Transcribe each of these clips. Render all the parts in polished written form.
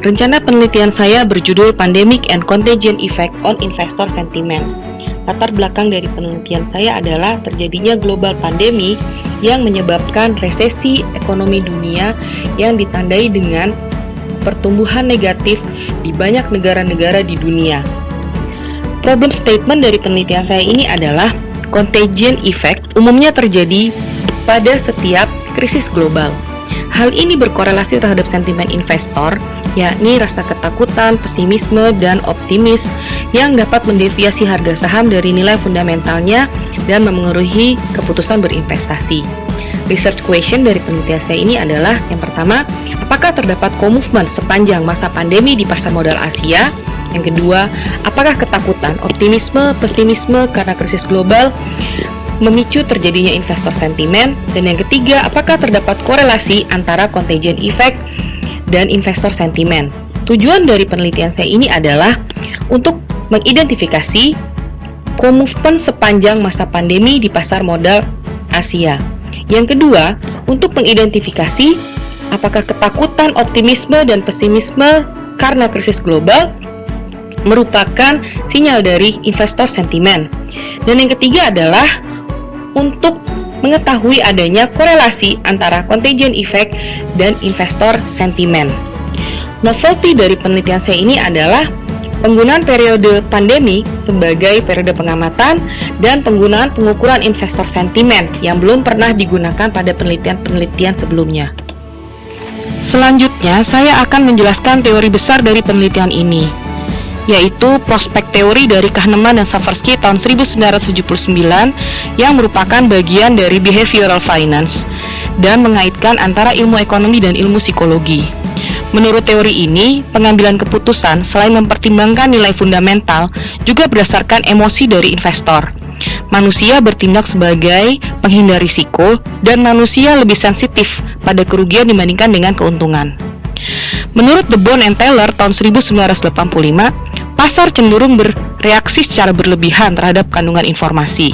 Rencana penelitian saya berjudul Pandemic and Contagion Effect on Investor Sentiment. Latar belakang dari penelitian saya adalah terjadinya global pandemi yang menyebabkan resesi ekonomi dunia yang ditandai dengan pertumbuhan negatif di banyak negara-negara di dunia. Problem statement dari penelitian saya ini adalah contagion effect umumnya terjadi pada setiap krisis global. Hal ini berkorelasi terhadap sentimen investor, yakni rasa ketakutan, pesimisme, dan optimis yang dapat mendeviasi harga saham dari nilai fundamentalnya dan memengaruhi keputusan berinvestasi. Research question dari penelitian saya ini adalah yang pertama, apakah terdapat co-movement sepanjang masa pandemi di pasar modal Asia? Yang kedua, apakah ketakutan, optimisme, pesimisme karena krisis global memicu terjadinya investor sentimen? Dan yang ketiga, apakah terdapat korelasi antara contagion effect dan investor sentimen? Tujuan dari penelitian saya ini adalah untuk mengidentifikasi co-movement sepanjang masa pandemi di pasar modal Asia. Yang kedua, untuk mengidentifikasi apakah ketakutan, optimisme, dan pesimisme karena krisis global merupakan sinyal dari investor sentimen. Dan yang ketiga adalah untuk mengetahui adanya korelasi antara contagion effect dan investor sentimen. Novelty dari penelitian saya ini adalah penggunaan periode pandemi sebagai periode pengamatan dan penggunaan pengukuran investor sentimen yang belum pernah digunakan pada penelitian-penelitian sebelumnya. Selanjutnya, saya akan menjelaskan teori besar dari penelitian ini, yaitu prospek teori dari Kahneman dan Tversky tahun 1979 yang merupakan bagian dari behavioral finance dan mengaitkan antara ilmu ekonomi dan ilmu psikologi. Menurut teori ini, pengambilan keputusan selain mempertimbangkan nilai fundamental juga berdasarkan emosi dari investor. Manusia bertindak sebagai penghindar risiko dan manusia lebih sensitif pada kerugian dibandingkan dengan keuntungan. Menurut The Bone and Taylor tahun 1985, pasar cenderung bereaksi secara berlebihan terhadap kandungan informasi.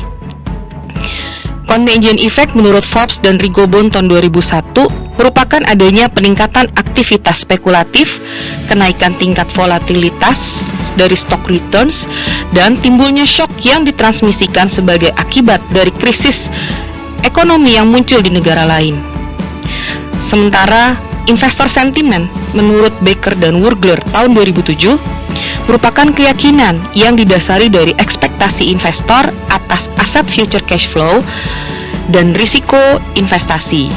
Contagion effect menurut Forbes dan Rigobon tahun 2001 merupakan adanya peningkatan aktivitas spekulatif, kenaikan tingkat volatilitas dari stock returns, dan timbulnya shock yang ditransmisikan sebagai akibat dari krisis ekonomi yang muncul di negara lain. Sementara investor sentiment menurut Baker dan Wurgler tahun 2007 merupakan keyakinan yang didasari dari ekspektasi investor atas aset future cash flow dan risiko investasi.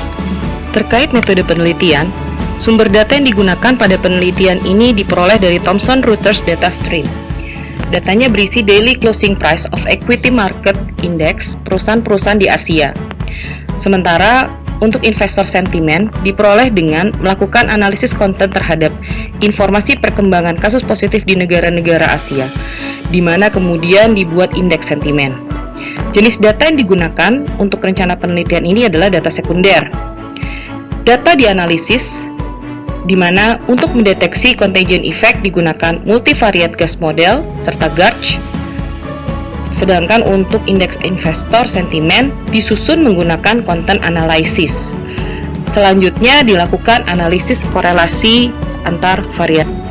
Terkait metode penelitian, sumber data yang digunakan pada penelitian ini diperoleh dari Thomson Reuters Data Stream. Datanya berisi daily closing price of equity market index perusahaan-perusahaan di Asia. Sementara untuk investor sentimen diperoleh dengan melakukan analisis konten terhadap informasi perkembangan kasus positif di negara-negara Asia, di mana kemudian dibuat indeks sentimen. Jenis data yang digunakan untuk rencana penelitian ini adalah data sekunder. Data dianalisis, di mana untuk mendeteksi contagion effect digunakan multivariate gas model serta GARCH. Sedangkan untuk indeks investor sentimen disusun menggunakan content analysis. Selanjutnya dilakukan analisis korelasi antar variabel.